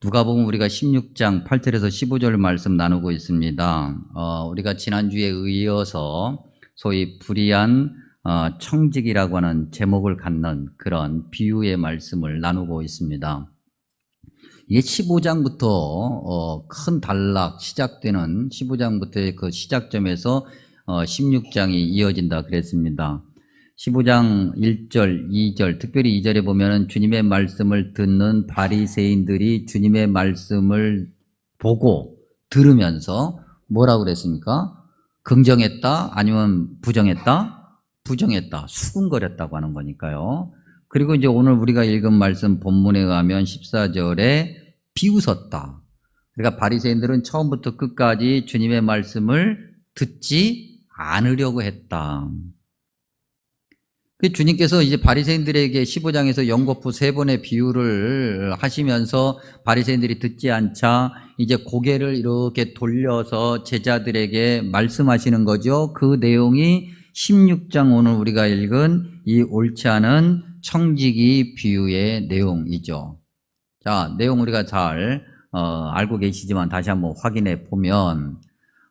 누가복음 우리가 16장 8절에서 15절 말씀 나누고 있습니다. 우리가 지난주에 이어서 소위 불의한 청직이라고 하는 제목을 갖는 그런 비유의 말씀을 나누고 있습니다. 이게 15장부터 큰 단락 시작되는 15장부터의 그 시작점에서 16장이 이어진다 그랬습니다. 15장 1절, 2절, 특별히 2절에 보면은 주님의 말씀을 듣는 바리새인들이 주님의 말씀을 보고 들으면서 뭐라고 그랬습니까? 긍정했다? 아니면 부정했다? 부정했다. 수군거렸다고 하는 거니까요. 그리고 이제 오늘 우리가 읽은 말씀 본문에 가면 14절에 비웃었다. 그러니까 바리새인들은 처음부터 끝까지 주님의 말씀을 듣지 않으려고 했다. 주님께서 이제 바리새인들에게 15장에서 연거푸 3번의 비유를 하시면서 바리새인들이 듣지 않자 이제 고개를 이렇게 돌려서 제자들에게 말씀하시는 거죠. 그 내용이 16장 오늘 우리가 읽은 이 옳지 않은 청지기 비유의 내용이죠. 자, 내용 우리가 잘 알고 계시지만 다시 한번 확인해 보면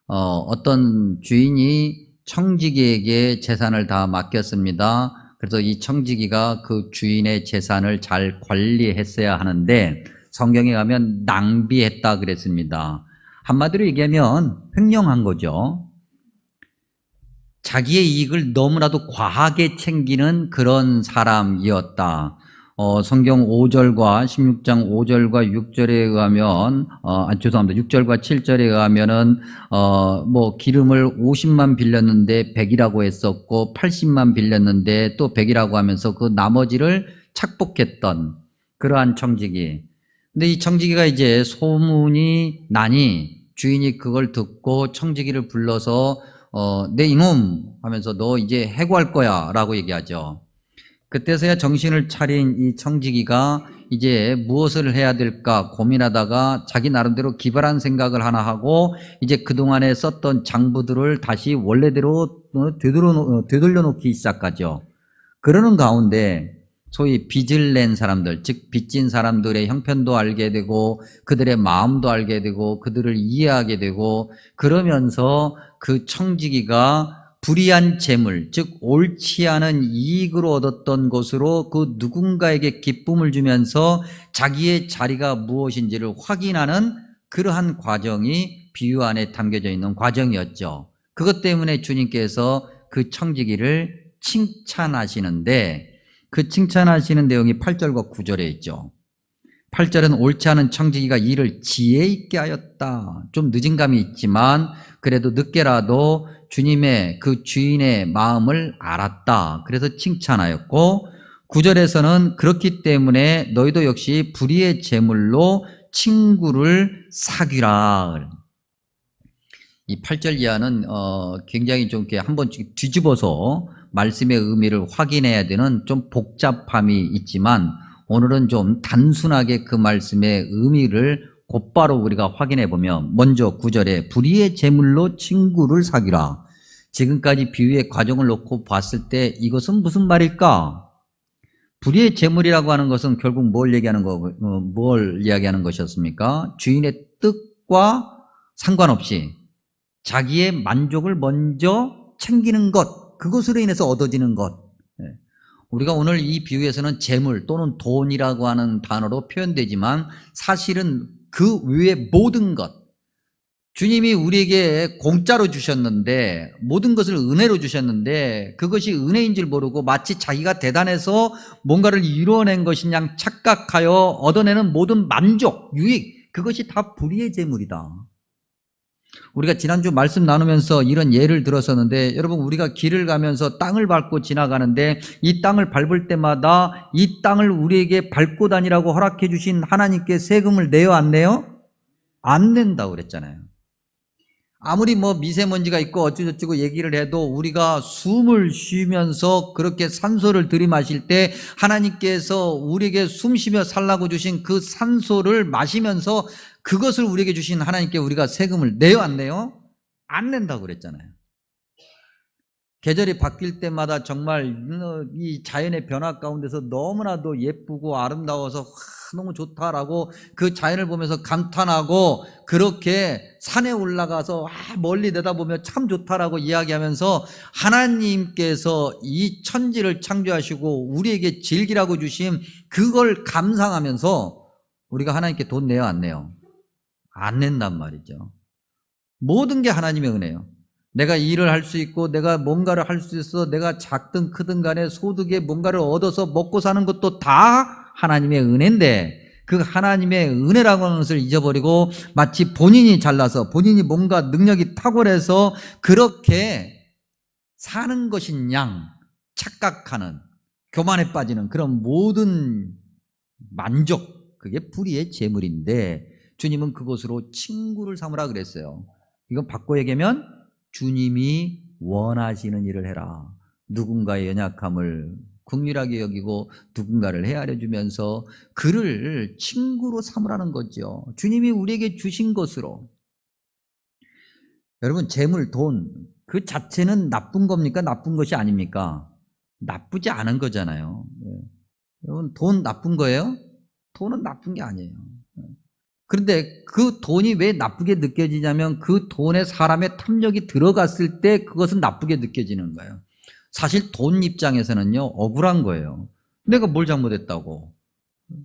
어떤 주인이 청지기에게 재산을 다 맡겼습니다. 그래서 이 청지기가 그 주인의 재산을 잘 관리했어야 하는데 성경에 가면 낭비했다 그랬습니다. 한마디로 얘기하면 횡령한 거죠. 자기의 이익을 너무나도 과하게 챙기는 그런 사람이었다. 성경 5절과 16장 5절과 6절에 의하면 죄송합니다. 6절과 7절에 의하면은 기름을 50만 빌렸는데 100이라고 했었고 80만 빌렸는데 또 100이라고 하면서 그 나머지를 착복했던 그러한 청지기. 근데 이 청지기가 이제 소문이 나니 주인이 그걸 듣고 청지기를 불러서 내 이놈 하면서 너 이제 해고할 거야 라고 얘기하죠. 그때서야 정신을 차린 이 청지기가 이제 무엇을 해야 될까 고민하다가 자기 나름대로 기발한 생각을 하나 하고 이제 그동안에 썼던 장부들을 다시 원래대로 되돌려 놓기 시작하죠. 그러는 가운데 소위 빚을 낸 사람들, 즉 빚진 사람들의 형편도 알게 되고 그들의 마음도 알게 되고 그들을 이해하게 되고 그러면서 그 청지기가 불의한 재물, 즉 옳지 않은 이익으로 얻었던 것으로 그 누군가에게 기쁨을 주면서 자기의 자리가 무엇인지를 확인하는 그러한 과정이 비유 안에 담겨져 있는 과정이었죠. 그것 때문에 주님께서 그 청지기를 칭찬하시는데 그 칭찬하시는 내용이 8절과 9절에 있죠. 8절은 옳지 않은 청지기가 일을 지혜 있게 하였다. 좀 늦은 감이 있지만 그래도 늦게라도 주님의 그 주인의 마음을 알았다. 그래서 칭찬하였고 9절에서는 그렇기 때문에 너희도 역시 불의의 재물로 친구를 사귀라. 이 8절 이하는 굉장히 좀 이렇게 한번 뒤집어서 말씀의 의미를 확인해야 되는 좀 복잡함이 있지만 오늘은 좀 단순하게 그 말씀의 의미를 곧바로 우리가 확인해 보면 먼저 9절에 불의의 재물로 친구를 사귀라. 지금까지 비유의 과정을 놓고 봤을 때 이것은 무슨 말일까? 불의의 재물이라고 하는 것은 결국 뭘 이야기하는 것이었습니까? 주인의 뜻과 상관없이 자기의 만족을 먼저 챙기는 것, 그것으로 인해서 얻어지는 것. 우리가 오늘 이 비유에서는 재물 또는 돈이라고 하는 단어로 표현되지만 사실은 그 외의 모든 것, 주님이 우리에게 공짜로 주셨는데 모든 것을 은혜로 주셨는데 그것이 은혜인 줄 모르고 마치 자기가 대단해서 뭔가를 이루어낸 것인 양 착각하여 얻어내는 모든 만족, 유익, 그것이 다 불의의 재물이다. 우리가 지난주 말씀 나누면서 이런 예를 들었었는데 여러분 우리가 길을 가면서 땅을 밟고 지나가는데 이 땅을 밟을 때마다 이 땅을 우리에게 밟고 다니라고 허락해 주신 하나님께 세금을 내요 안 내요? 안 낸다고 그랬잖아요. 아무리 미세먼지가 있고 어쩌고저쩌고 얘기를 해도 우리가 숨을 쉬면서 그렇게 산소를 들이마실 때 하나님께서 우리에게 숨 쉬며 살라고 주신 그 산소를 마시면서 그것을 우리에게 주신 하나님께 우리가 세금을 내요 안 내요? 안 낸다고 그랬잖아요. 계절이 바뀔 때마다 정말 이 자연의 변화 가운데서 너무나도 예쁘고 아름다워서 너무 좋다라고 그 자연을 보면서 감탄하고 그렇게 산에 올라가서 멀리 내다보며 참 좋다라고 이야기하면서 하나님께서 이 천지를 창조하시고 우리에게 즐기라고 주신 그걸 감상하면서 우리가 하나님께 돈 내요, 안 내요? 안 낸단 말이죠. 모든 게 하나님의 은혜예요. 내가 일을 할 수 있고 내가 뭔가를 할 수 있어, 내가 작든 크든 간에 소득에 뭔가를 얻어서 먹고 사는 것도 다 하나님의 은혜인데 그 하나님의 은혜라고 하는 것을 잊어버리고 마치 본인이 잘나서 본인이 뭔가 능력이 탁월해서 그렇게 사는 것인 양 착각하는, 교만에 빠지는 그런 모든 만족, 그게 불의의 재물인데 주님은 그것으로 친구를 삼으라 그랬어요. 이건 바꿔 얘기하면 주님이 원하시는 일을 해라. 누군가의 연약함을 긍휼하게 여기고 누군가를 헤아려 주면서 그를 친구로 삼으라는 거죠. 주님이 우리에게 주신 것으로. 여러분, 재물, 돈 그 자체는 나쁜 겁니까? 나쁜 것이 아닙니까? 나쁘지 않은 거잖아요. 여러분, 돈 나쁜 거예요? 돈은 나쁜 게 아니에요. 그런데 그 돈이 왜 나쁘게 느껴지냐면 그 돈에 사람의 탐욕이 들어갔을 때 그것은 나쁘게 느껴지는 거예요. 사실 돈 입장에서는요, 억울한 거예요. 내가 뭘 잘못했다고.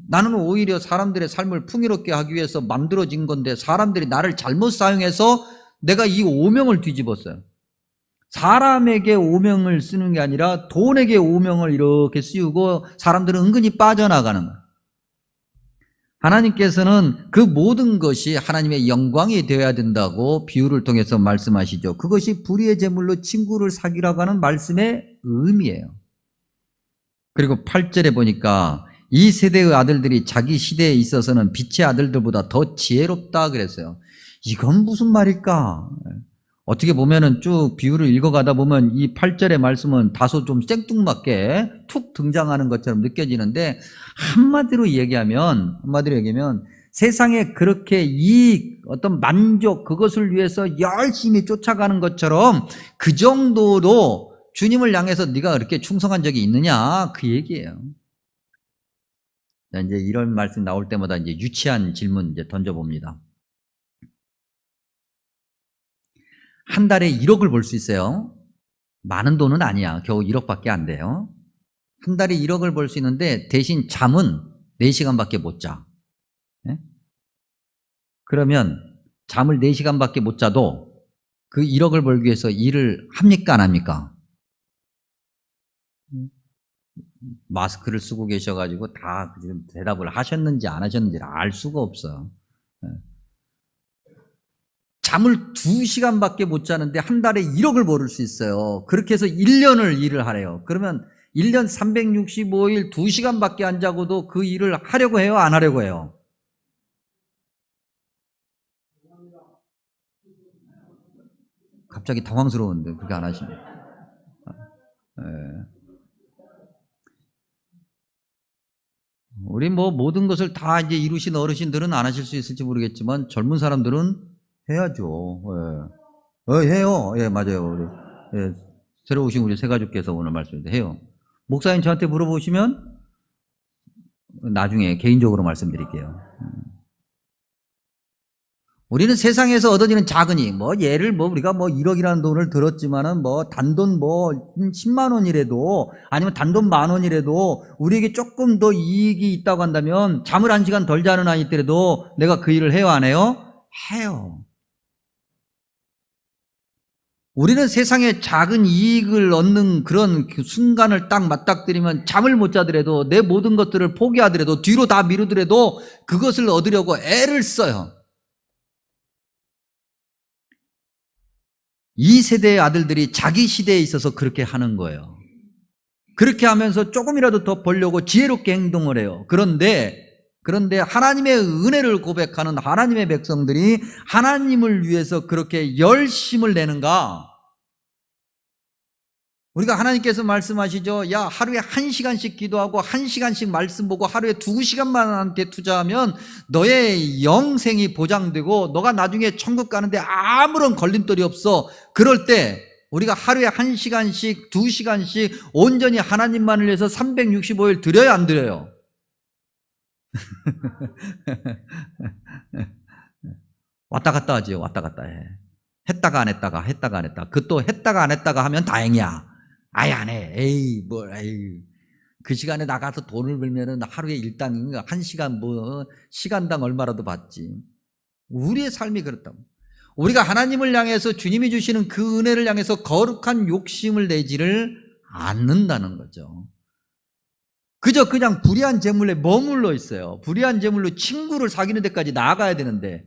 나는 오히려 사람들의 삶을 풍요롭게 하기 위해서 만들어진 건데 사람들이 나를 잘못 사용해서 내가 이 오명을 뒤집었어요. 사람에게 오명을 쓰는 게 아니라 돈에게 오명을 이렇게 씌우고 사람들은 은근히 빠져나가는 거예요. 하나님께서는 그 모든 것이 하나님의 영광이 되어야 된다고 비유를 통해서 말씀하시죠. 그것이 불의의 제물로 친구를 사귀라고 하는 말씀의 의미예요. 그리고 8절에 보니까 이 세대의 아들들이 자기 시대에 있어서는 빛의 아들들보다 더 지혜롭다 그랬어요. 이건 무슨 말일까? 어떻게 보면은 쭉 비유를 읽어가다 보면 이 8절의 말씀은 다소 좀 생뚱맞게 툭 등장하는 것처럼 느껴지는데 한마디로 얘기하면 세상에 그렇게 이익, 어떤 만족, 그것을 위해서 열심히 쫓아가는 것처럼 그 정도로 주님을 향해서 네가 그렇게 충성한 적이 있느냐, 그 얘기예요. 이제 이런 말씀 나올 때마다 이제 유치한 질문 이제 던져봅니다. 한 달에 1억을 벌 수 있어요. 많은 돈은 아니야. 겨우 1억밖에 안 돼요. 한 달에 1억을 벌 수 있는데 대신 잠은 4시간밖에 못 자. 네? 그러면 잠을 4시간밖에 못 자도 그 1억을 벌기 위해서 일을 합니까, 안 합니까? 마스크를 쓰고 계셔가지고 다 지금 대답을 하셨는지 안 하셨는지를 알 수가 없어요. 잠을 2시간밖에 못 자는데 한 달에 1억을 벌을 수 있어요. 그렇게 해서 1년을 일을 하래요. 그러면 1년 365일 2시간밖에 안 자고도 그 일을 하려고 해요? 안 하려고 해요? 갑자기 당황스러운데 그렇게 안 하시면. 우리 뭐 모든 것을 다 이제 이루신 어르신들은 안 하실 수 있을지 모르겠지만 젊은 사람들은 해야죠. 해요. 예, 맞아요. 우리, 예, 새로 오신 우리 새가족께서 오늘 말씀을 해요. 목사님 저한테 물어보시면 나중에 개인적으로 말씀드릴게요. 우리는 세상에서 얻어지는 작은이, 예를 우리가 1억이라는 돈을 들었지만은 단돈 10만 원이라도 아니면 단돈 10,000원이라도 우리에게 조금 더 이익이 있다고 한다면 잠을 1시간 덜 자는 아이 때라도 내가 그 일을 해요, 안 해요? 해요. 우리는 세상에 작은 이익을 얻는 그런 순간을 딱 맞닥뜨리면 잠을 못 자더라도 내 모든 것들을 포기하더라도 뒤로 다 미루더라도 그것을 얻으려고 애를 써요. 이 세대의 아들들이 자기 시대에 있어서 그렇게 하는 거예요. 그렇게 하면서 조금이라도 더 벌려고 지혜롭게 행동을 해요. 그런데 하나님의 은혜를 고백하는 하나님의 백성들이 하나님을 위해서 그렇게 열심을 내는가? 우리가 하나님께서 말씀하시죠. 야, 하루에 1시간씩 기도하고 1시간씩 말씀 보고 하루에 2시간만 한테 투자하면 너의 영생이 보장되고 너가 나중에 천국 가는데 아무런 걸림돌이 없어. 그럴 때 우리가 하루에 1시간씩 2시간씩 온전히 하나님만을 위해서 365일 드려야 안 드려요? 왔다 갔다 하지. 왔다 갔다 해. 했다가 안 했다가, 했다가 안 했다가. 그 또 했다가 안 했다가 하면 다행이야. 아예 안 해. 에이, 에이. 그 시간에 나가서 돈을 벌면은 하루에 일당, 한 시간 시간당 얼마라도 받지. 우리의 삶이 그렇다고. 우리가 하나님을 향해서 주님이 주시는 그 은혜를 향해서 거룩한 욕심을 내지를 않는다는 거죠. 그저 그냥 불의한 재물에 머물러 있어요. 불의한 재물로 친구를 사귀는 데까지 나아가야 되는데,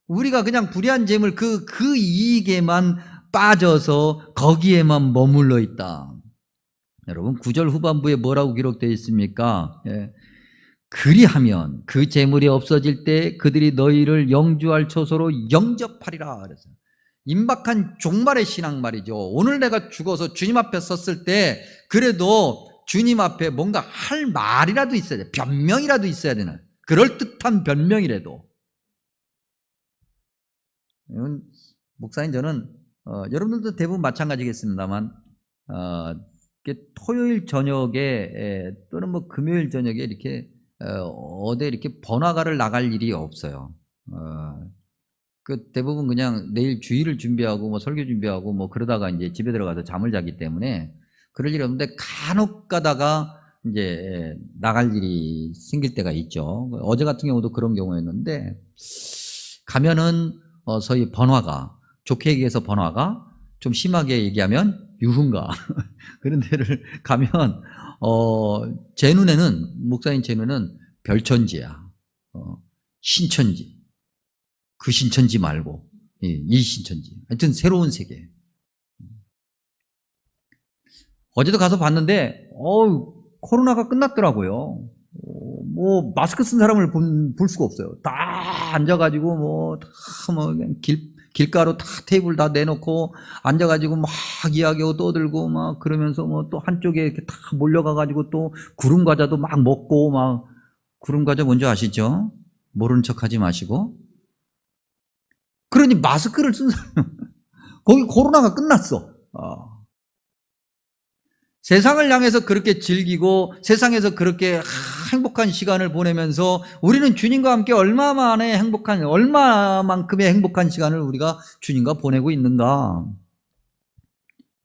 우리가 그냥 불의한 재물 그 이익에만 빠져서 거기에만 머물러 있다. 여러분 9절 후반부에 뭐라고 기록되어 있습니까? 그리하면 그 재물이 없어질 때 그들이 너희를 영주할 처소로 영접하리라 그랬어요. 임박한 종말의 신앙 말이죠. 오늘 내가 죽어서 주님 앞에 섰을 때 그래도 주님 앞에 뭔가 할 말이라도 있어야 돼. 변명이라도 있어야 되는, 그럴듯한 변명이라도. 목사님, 저는 여러분들도 대부분 마찬가지겠습니다만 토요일 저녁에 또는 뭐 금요일 저녁에 이렇게 어디 이렇게 번화가를 나갈 일이 없어요. 그 대부분 그냥 내일 주일을 준비하고 뭐 설교 준비하고 뭐 그러다가 이제 집에 들어가서 잠을 자기 때문에 그럴 일이 없는데, 간혹 가다가 이제 나갈 일이 생길 때가 있죠. 어제 같은 경우도 그런 경우였는데, 가면은 소위 번화가, 좋게 얘기해서 번화가, 좀 심하게 얘기하면 유흥가 그런 데를 가면 제 눈에는, 목사님 제 눈에는 별천지야. 신천지. 그 신천지 말고 이 신천지. 하여튼 새로운 세계. 어제도 가서 봤는데 코로나가 끝났더라고요. 뭐 마스크 쓴 사람을 볼 수가 없어요. 다 앉아가지고 그냥 길가로 다 테이블 다 내놓고 앉아가지고 막 이야기하고 떠들고 막 그러면서 뭐 또 한쪽에 이렇게 다 몰려가가지고 또 구름 과자도 막 먹고 막. 구름 과자 뭔지 아시죠? 모르는 척하지 마시고. 그러니 마스크를 쓴 사람 거기 코로나가 끝났어. 세상을 향해서 그렇게 즐기고 세상에서 그렇게 행복한 시간을 보내면서 우리는 주님과 함께 얼마만큼의 행복한 시간을 우리가 주님과 보내고 있는가?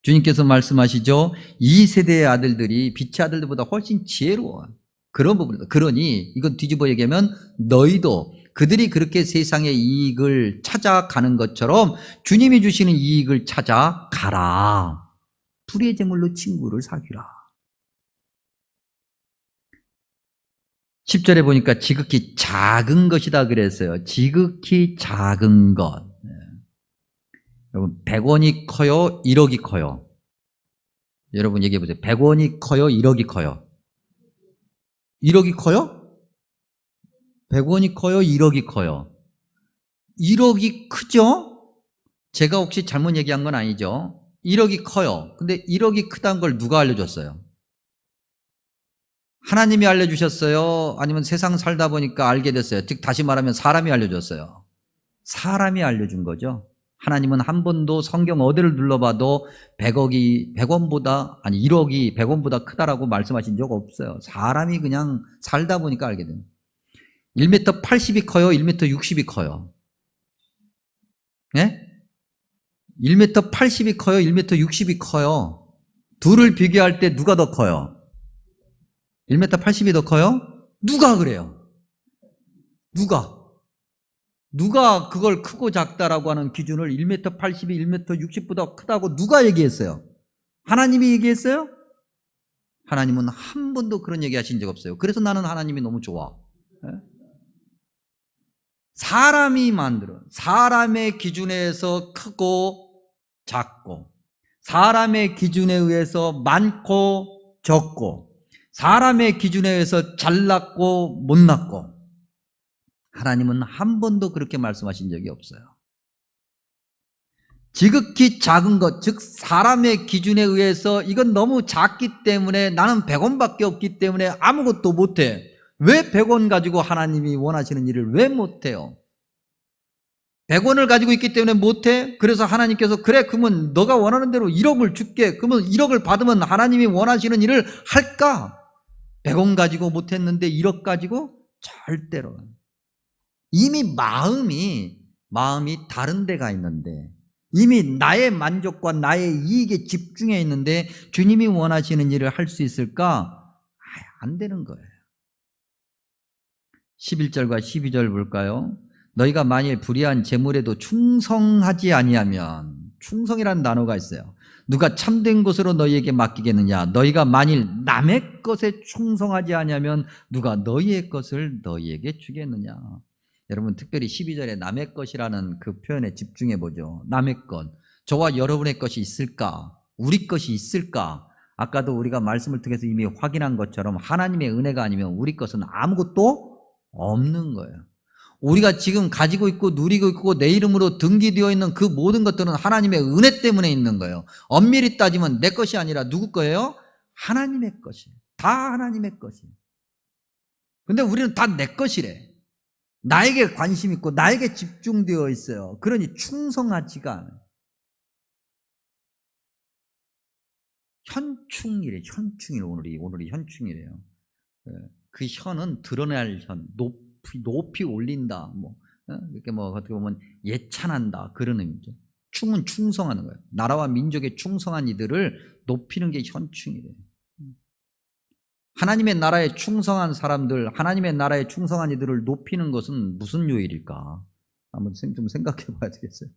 주님께서 말씀하시죠. 이 세대의 아들들이 빛의 아들들보다 훨씬 지혜로워. 그런 부분이다. 그러니 이건 뒤집어 얘기하면 너희도 그들이 그렇게 세상의 이익을 찾아가는 것처럼 주님이 주시는 이익을 찾아가라. 불의의 재물로 친구를 사귀라. 10절에 보니까 지극히 작은 것이다 그랬어요. 지극히 작은 것. 여러분 100원이 커요? 1억이 커요? 여러분 얘기해 보세요. 100원이 커요? 1억이 커요? 1억이 커요? 100원이 커요? 1억이 커요? 1억이 크죠? 제가 혹시 잘못 얘기한 건 아니죠? 1억이 커요. 근데 1억이 크다는 걸 누가 알려줬어요? 하나님이 알려주셨어요? 아니면 세상 살다 보니까 알게 됐어요? 즉 다시 말하면 사람이 알려줬어요? 사람이 알려준 거죠. 하나님은 한 번도 성경 어디를 눌러봐도 1억이 100원보다 크다라고 말씀하신 적 없어요. 사람이 그냥 살다 보니까 알게 됩니다. 1m 80이 커요? 1m 60이 커요? 네? 1m 80이 커요? 1m 60이 커요? 둘을 비교할 때 누가 더 커요? 1m 80이 더 커요? 누가 그래요? 누가 그걸 크고 작다라고 하는 기준을 1m 80이 1m 60보다 크다고 누가 얘기했어요? 하나님이 얘기했어요? 하나님은 한 번도 그런 얘기 하신 적 없어요. 그래서 나는 하나님이 너무 좋아. 사람이 만들어, 사람의 기준에서 크고 작고, 사람의 기준에 의해서 많고 적고, 사람의 기준에 의해서 잘났고 못났고, 하나님은 한 번도 그렇게 말씀하신 적이 없어요. 지극히 작은 것, 즉 사람의 기준에 의해서 이건 너무 작기 때문에 나는 100원밖에 없기 때문에 아무것도 못해. 왜 100원 가지고 하나님이 원하시는 일을 왜 못해요? 100원을 가지고 있기 때문에 못해? 그래서 하나님께서 그래 그러면 너가 원하는 대로 1억을 줄게. 그러면 1억을 받으면 하나님이 원하시는 일을 할까? 100원 가지고 못했는데 1억 가지고? 절대로. 이미 마음이 다른 데가 있는데, 이미 나의 만족과 나의 이익에 집중해 있는데 주님이 원하시는 일을 할 수 있을까? 안 되는 거예요. 11절과 12절 볼까요? 너희가 만일 불의한 재물에도 충성하지 아니하면, 충성이라는 단어가 있어요. 누가 참된 것으로 너희에게 맡기겠느냐? 너희가 만일 남의 것에 충성하지 아니하면 누가 너희의 것을 너희에게 주겠느냐? 여러분, 특별히 12절에 남의 것이라는 그 표현에 집중해 보죠. 남의 것. 저와 여러분의 것이 있을까? 우리 것이 있을까? 아까도 우리가 말씀을 통해서 이미 확인한 것처럼 하나님의 은혜가 아니면 우리 것은 아무것도 없는 거예요. 우리가 지금 가지고 있고 누리고 있고 내 이름으로 등기되어 있는 그 모든 것들은 하나님의 은혜 때문에 있는 거예요. 엄밀히 따지면 내 것이 아니라 누구 거예요? 하나님의 것이에요. 다 하나님의 것이에요. 근데 우리는 다 내 것이래. 나에게 관심 있고 나에게 집중되어 있어요. 그러니 충성하지가 않아요. 현충이래. 현충일. 오늘이 현충이래요. 그 현은 드러낼 현, 높이 올린다. 이렇게 어떻게 보면 예찬한다. 그런 의미죠. 충은 충성하는 거예요. 나라와 민족에 충성한 이들을 높이는 게 현충이래요. 하나님의 나라에 충성한 사람들, 하나님의 나라에 충성한 이들을 높이는 것은 무슨 요일일까? 한번 좀 생각해 봐야 되겠어요.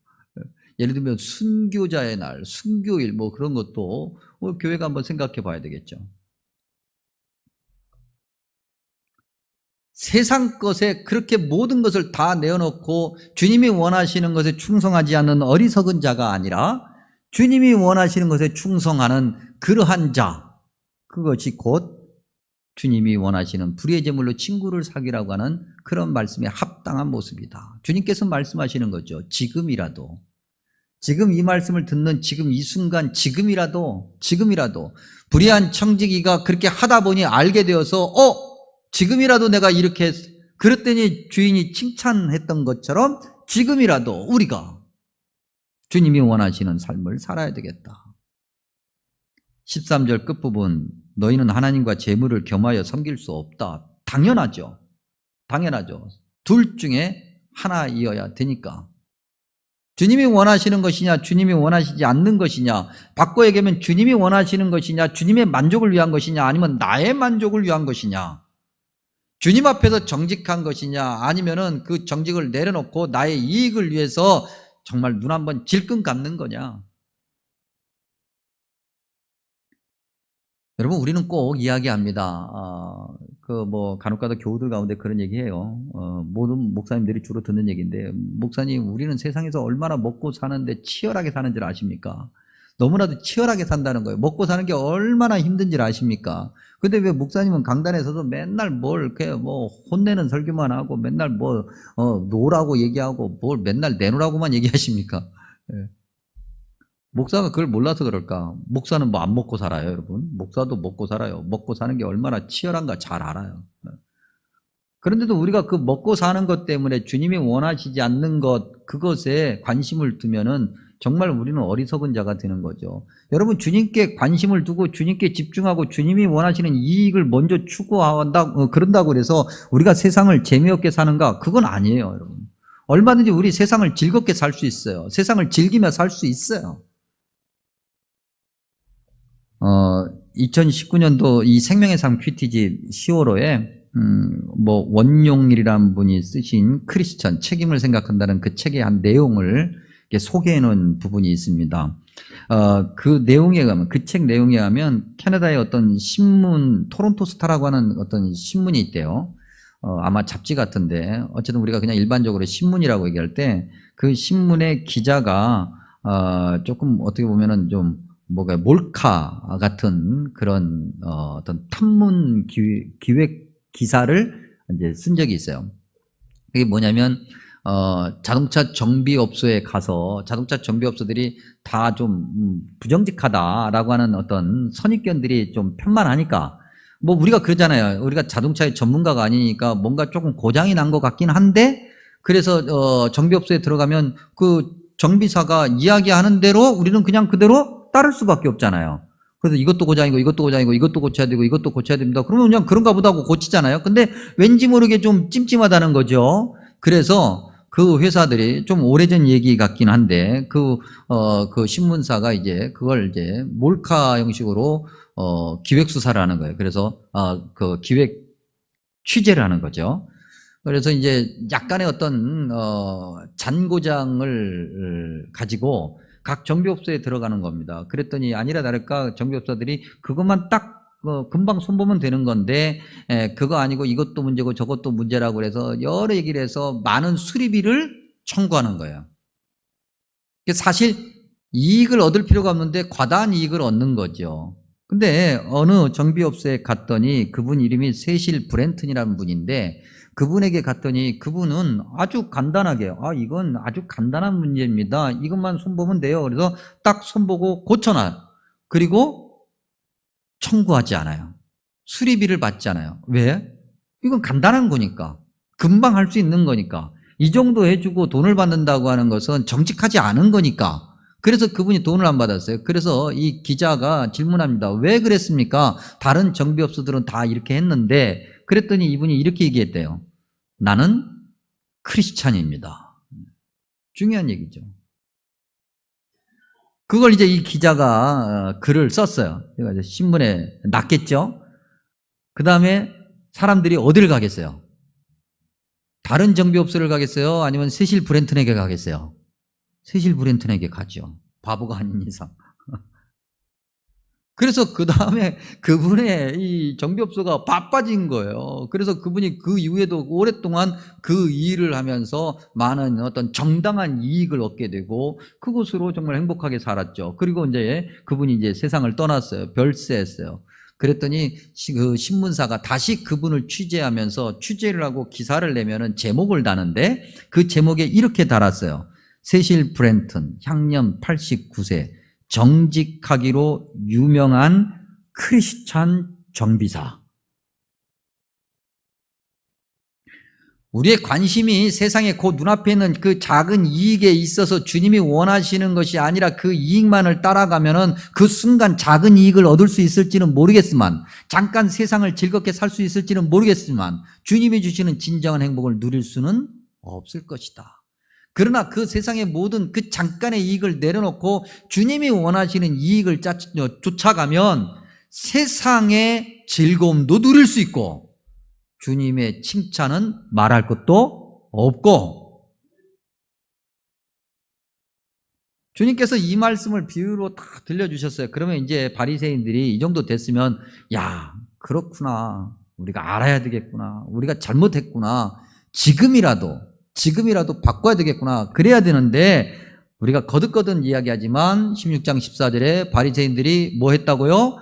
예를 들면 순교자의 날, 순교일 그런 것도 교회가 한번 생각해 봐야 되겠죠. 세상 것에 그렇게 모든 것을 다 내어놓고 주님이 원하시는 것에 충성하지 않는 어리석은 자가 아니라 주님이 원하시는 것에 충성하는 그러한 자, 그것이 곧 주님이 원하시는 불의의 제물로 친구를 사귀라고 하는 그런 말씀에 합당한 모습이다. 주님께서 말씀하시는 거죠. 지금이라도, 지금 이 말씀을 듣는 지금 이 순간, 지금이라도 불의한 청지기가 그렇게 하다 보니 알게 되어서 지금이라도 내가 이렇게 그랬더니 주인이 칭찬했던 것처럼 지금이라도 우리가 주님이 원하시는 삶을 살아야 되겠다. 13절 끝부분, 너희는 하나님과 재물을 겸하여 섬길 수 없다. 당연하죠. 둘 중에 하나이어야 되니까. 주님이 원하시는 것이냐, 주님이 원하시지 않는 것이냐, 바꿔 얘기하면 주님이 원하시는 것이냐, 주님의 만족을 위한 것이냐, 아니면 나의 만족을 위한 것이냐, 주님 앞에서 정직한 것이냐, 아니면은 그 정직을 내려놓고 나의 이익을 위해서 정말 눈 한번 질끈 감는 거냐. 여러분, 우리는 꼭 이야기합니다. 간혹가다 교우들 가운데 그런 얘기해요. 모든 목사님들이 주로 듣는 얘기인데, 목사님, 우리는 세상에서 얼마나 먹고 사는데 치열하게 사는 줄 아십니까? 너무나도 치열하게 산다는 거예요. 먹고 사는 게 얼마나 힘든지 아십니까? 근데 왜 목사님은 강단에서도 맨날 혼내는 설교만 하고 맨날 놓으라고 얘기하고 맨날 내놓으라고만 얘기하십니까? 예. 목사가 그걸 몰라서 그럴까? 목사는 안 먹고 살아요, 여러분. 목사도 먹고 살아요. 먹고 사는 게 얼마나 치열한가 잘 알아요. 그런데도 우리가 그 먹고 사는 것 때문에 주님이 원하시지 않는 것, 그것에 관심을 두면은 정말 우리는 어리석은 자가 되는 거죠. 여러분, 주님께 관심을 두고 주님께 집중하고 주님이 원하시는 이익을 먼저 추구한다, 그런다고 해서 우리가 세상을 재미없게 사는가? 그건 아니에요, 여러분. 얼마든지 우리 세상을 즐겁게 살 수 있어요. 세상을 즐기며 살 수 있어요. 2019년도 이 생명의 삶 큐티집 10월호에 원용일이라는 분이 쓰신 크리스천 책임을 생각한다는 그 책의 한 내용을 소개해 놓은 부분이 있습니다. 그 책 내용에 가면 캐나다의 어떤 신문, 토론토 스타라고 하는 어떤 신문이 있대요. 아마 잡지 같은데, 어쨌든 우리가 그냥 일반적으로 신문이라고 얘기할 때 그 신문의 기자가 조금 어떻게 보면은 좀 몰카 같은 그런 어떤 탐문 기획 기사를 이제 쓴 적이 있어요. 그게 뭐냐면 자동차 정비업소에 가서 자동차 정비업소들이 다 좀 부정직하다라고 하는 어떤 선입견들이 좀 편만하니까, 우리가 그러잖아요. 우리가 자동차의 전문가가 아니니까 뭔가 조금 고장이 난 것 같긴 한데, 그래서 정비업소에 들어가면 그 정비사가 이야기하는 대로 우리는 그냥 그대로 따를 수밖에 없잖아요. 그래서 이것도 고장이고 이것도 고장이고 이것도 고쳐야 되고 이것도 고쳐야 됩니다. 그러면 그냥 그런가 보다 하고 고치잖아요. 근데 왠지 모르게 좀 찜찜하다는 거죠. 그래서 그 회사들이 좀 오래전 얘기 같긴 한데 그 신문사가 이제 그걸 이제 몰카 형식으로 기획 수사를 하는 거예요. 그래서 그 기획 취재를 하는 거죠. 그래서 이제 약간의 어떤 잔고장을 가지고 각 정비업소에 들어가는 겁니다. 그랬더니 아니라 다를까 정비업소들이 그것만 딱 금방 손보면 되는 건데 그거 아니고 이것도 문제고 저것도 문제라고 그래서 여러 얘기를 해서 많은 수리비를 청구하는 거예요. 사실 이익을 얻을 필요가 없는데 과다한 이익을 얻는 거죠. 근데 어느 정비업소에 갔더니 그분 이름이 세실 브랜튼이라는 분인데 그분에게 갔더니 그분은 아주 간단하게 이건 아주 간단한 문제입니다. 이것만 손보면 돼요. 그래서 딱 손보고 고쳐놔요. 그리고 청구하지 않아요. 수리비를 받지 않아요. 왜? 이건 간단한 거니까. 금방 할 수 있는 거니까. 이 정도 해주고 돈을 받는다고 하는 것은 정직하지 않은 거니까. 그래서 그분이 돈을 안 받았어요. 그래서 이 기자가 질문합니다. 왜 그랬습니까? 다른 정비업소들은 다 이렇게 했는데 그랬더니 이분이 이렇게 얘기했대요. 나는 크리스찬입니다. 중요한 얘기죠. 그걸 이제 이 기자가 글을 썼어요. 제가 신문에 났겠죠. 그 다음에 사람들이 어디를 가겠어요? 다른 정비업소를 가겠어요? 아니면 세실 브랜튼에게 가겠어요? 세실 브랜튼에게 가죠. 바보가 아닌 이상. 그래서 그 다음에 그분의 이 정비업소가 바빠진 거예요. 그래서 그분이 그 이후에도 오랫동안 그 일을 하면서 많은 어떤 정당한 이익을 얻게 되고 그곳으로 정말 행복하게 살았죠. 그리고 이제 그분이 이제 세상을 떠났어요. 별세했어요. 그랬더니 그 신문사가 다시 그분을 취재하면서 취재를 하고 기사를 내면은 제목을 다는데 그 제목에 이렇게 달았어요. 세실 브랜튼, 향년 89세. 정직하기로 유명한 크리스찬 정비사. 우리의 관심이 세상에 그 눈앞에 있는 그 작은 이익에 있어서 주님이 원하시는 것이 아니라 그 이익만을 따라가면은 그 순간 작은 이익을 얻을 수 있을지는 모르겠지만 잠깐 세상을 즐겁게 살 수 있을지는 모르겠지만 주님이 주시는 진정한 행복을 누릴 수는 없을 것이다. 그러나 그 세상의 모든 그 잠깐의 이익을 내려놓고 주님이 원하시는 이익을 쫓아가면 세상의 즐거움도 누릴 수 있고 주님의 칭찬은 말할 것도 없고 주님께서 이 말씀을 비유로 다 들려주셨어요. 그러면 이제 바리새인들이 이 정도 됐으면 야 그렇구나 우리가 알아야 되겠구나 우리가 잘못했구나 지금이라도 바꿔야 되겠구나 그래야 되는데 우리가 거듭거듭 이야기하지만 16장 14절에 바리새인들이 뭐 했다고요?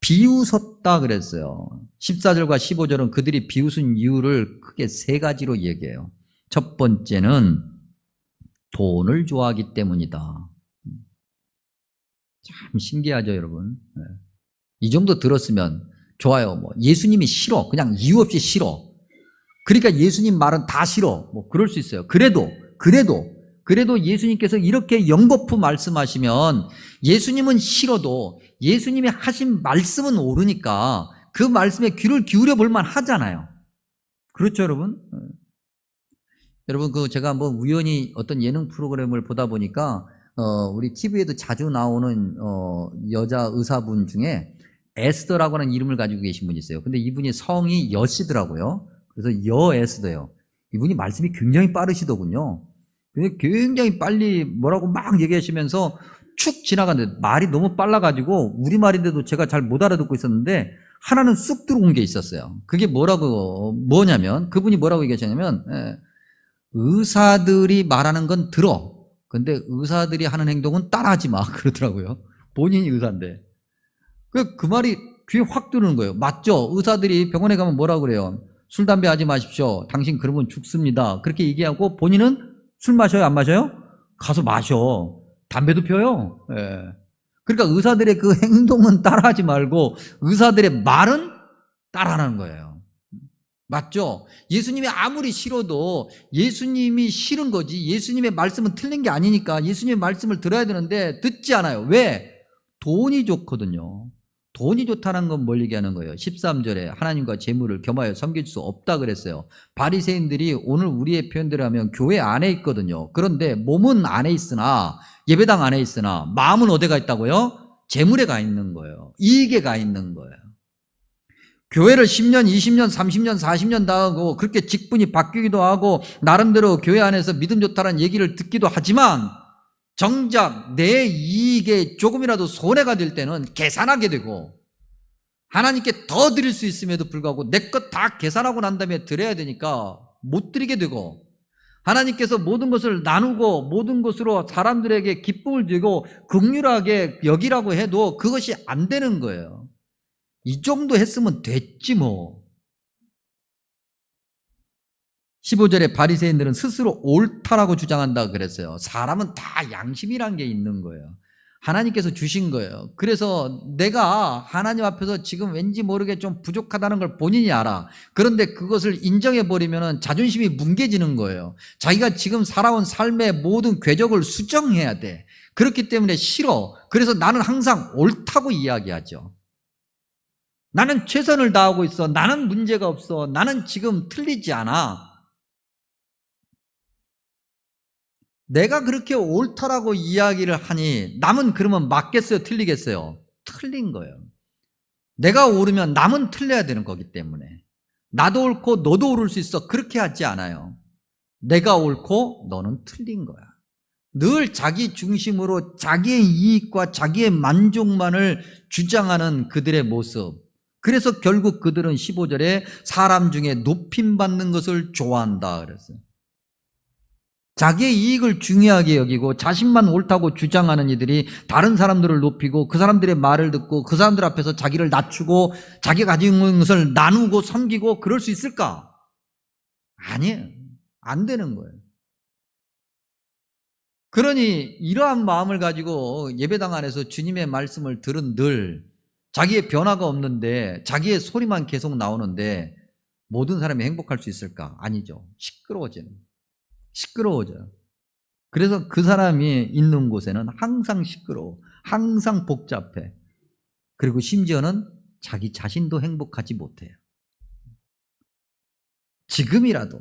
비웃었다 그랬어요. 14절과 15절은 그들이 비웃은 이유를 크게 세 가지로 얘기해요. 첫 번째는 돈을 좋아하기 때문이다. 참 신기하죠 여러분. 이 정도 들었으면 좋아요. 뭐 예수님이 싫어 그냥 이유 없이 싫어 그러니까 예수님 말은 다 싫어. 뭐 그럴 수 있어요. 그래도 예수님께서 이렇게 연거푸 말씀하시면 예수님은 싫어도 예수님이 하신 말씀은 옳으니까 그 말씀에 귀를 기울여 볼만 하잖아요. 그렇죠, 여러분? 여러분, 제가 한번 우연히 어떤 예능 프로그램을 보다 보니까 우리 TV에도 자주 나오는 여자 의사분 중에 에스더라고 하는 이름을 가지고 계신 분이 있어요. 근데 이분이 성이 여시더라고요. 그래서 여에스더예요. 이분이 말씀이 굉장히 빠르시더군요. 굉장히 빨리 뭐라고 막 얘기하시면서 축 지나가는데 말이 너무 빨라가지고 우리말인데도 제가 잘 못 알아듣고 있었는데 하나는 쑥 들어온 게 있었어요. 그게 뭐냐면 그분이 뭐라고 얘기하셨냐면 의사들이 말하는 건 들어. 근데 의사들이 하는 행동은 따라하지 마 그러더라고요. 본인이 의사인데. 그 말이 귀에 확 들어오는 거예요. 맞죠? 의사들이 병원에 가면 뭐라고 그래요? 술, 담배 하지 마십시오. 당신 그러면 죽습니다. 그렇게 얘기하고 본인은 술 마셔요? 안 마셔요? 가서 마셔. 담배도 펴요. 예. 그러니까 의사들의 그 행동은 따라하지 말고 의사들의 말은 따라하는 거예요. 맞죠? 예수님이 아무리 싫어도 예수님이 싫은 거지 예수님의 말씀은 틀린 게 아니니까 예수님의 말씀을 들어야 되는데 듣지 않아요. 왜? 돈이 좋거든요. 돈이 좋다는 건 뭘 얘기하는 거예요? 13절에 하나님과 재물을 겸하여 섬길 수 없다 그랬어요. 바리새인들이 오늘 우리의 표현대로 하면 교회 안에 있거든요. 그런데 몸은 안에 있으나, 예배당 안에 있으나 마음은 어디가 있다고요? 재물에 가 있는 거예요. 이익에 가 있는 거예요. 교회를 10년, 20년, 30년, 40년 다하고 그렇게 직분이 바뀌기도 하고 나름대로 교회 안에서 믿음 좋다는 얘기를 듣기도 하지만 정작 내 이익에 조금이라도 손해가 될 때는 계산하게 되고 하나님께 더 드릴 수 있음에도 불구하고 내 것 다 계산하고 난 다음에 드려야 되니까 못 드리게 되고 하나님께서 모든 것을 나누고 모든 것으로 사람들에게 기쁨을 주고 긍휼하게 여기라고 해도 그것이 안 되는 거예요. 이 정도 했으면 됐지 뭐. 15절에 바리새인들은 스스로 옳다라고 주장한다 그랬어요. 사람은 다 양심이란 게 있는 거예요. 하나님께서 주신 거예요. 그래서 내가 하나님 앞에서 지금 왠지 모르게 좀 부족하다는 걸 본인이 알아. 그런데 그것을 인정해버리면 자존심이 뭉개지는 거예요. 자기가 지금 살아온 삶의 모든 궤적을 수정해야 돼. 그렇기 때문에 싫어. 그래서 나는 항상 옳다고 이야기하죠. 나는 최선을 다하고 있어. 나는 문제가 없어. 나는 지금 틀리지 않아. 내가 그렇게 옳다라고 이야기를 하니 남은 그러면 맞겠어요? 틀리겠어요? 틀린 거예요. 내가 옳으면 남은 틀려야 되는 거기 때문에 나도 옳고 너도 옳을 수 있어. 그렇게 하지 않아요. 내가 옳고 너는 틀린 거야. 늘 자기 중심으로 자기의 이익과 자기의 만족만을 주장하는 그들의 모습. 그래서 결국 그들은 15절에 사람 중에 높임받는 것을 좋아한다 그랬어요. 자기의 이익을 중요하게 여기고 자신만 옳다고 주장하는 이들이 다른 사람들을 높이고 그 사람들의 말을 듣고 그 사람들 앞에서 자기를 낮추고 자기가 가지고 있는 것을 나누고 섬기고 그럴 수 있을까? 아니에요. 안 되는 거예요. 그러니 이러한 마음을 가지고 예배당 안에서 주님의 말씀을 들은들 자기의 변화가 없는데 자기의 소리만 계속 나오는데 모든 사람이 행복할 수 있을까? 아니죠. 시끄러워져요. 그래서 그 사람이 있는 곳에는 항상 시끄러워. 항상 복잡해. 그리고 심지어는 자기 자신도 행복하지 못해요. 지금이라도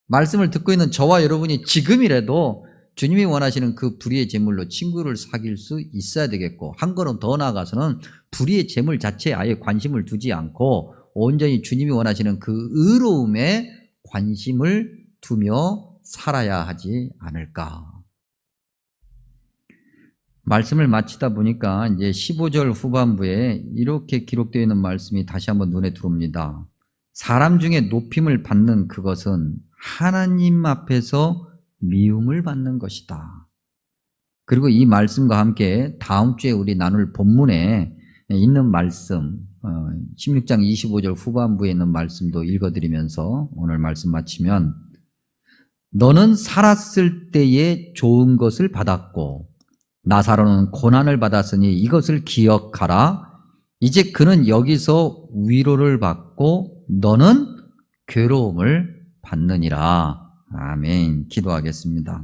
말씀을 듣고 있는 저와 여러분이 지금이라도 주님이 원하시는 그 불의의 재물로 친구를 사귈 수 있어야 되겠고 한 걸음 더 나아가서는 불의의 재물 자체에 아예 관심을 두지 않고 온전히 주님이 원하시는 그 의로움에 관심을 두며 살아야 하지 않을까. 말씀을 마치다 보니까 이제 15절 후반부에 이렇게 기록되어 있는 말씀이 다시 한번 눈에 들어옵니다. 사람 중에 높임을 받는 그것은 하나님 앞에서 미움을 받는 것이다. 그리고 이 말씀과 함께 다음 주에 우리 나눌 본문에 있는 말씀 16장 25절 후반부에 있는 말씀도 읽어드리면서 오늘 말씀 마치면 너는 살았을 때에 좋은 것을 받았고 나사로는 고난을 받았으니 이것을 기억하라. 이제 그는 여기서 위로를 받고 너는 괴로움을 받느니라. 아멘. 기도하겠습니다.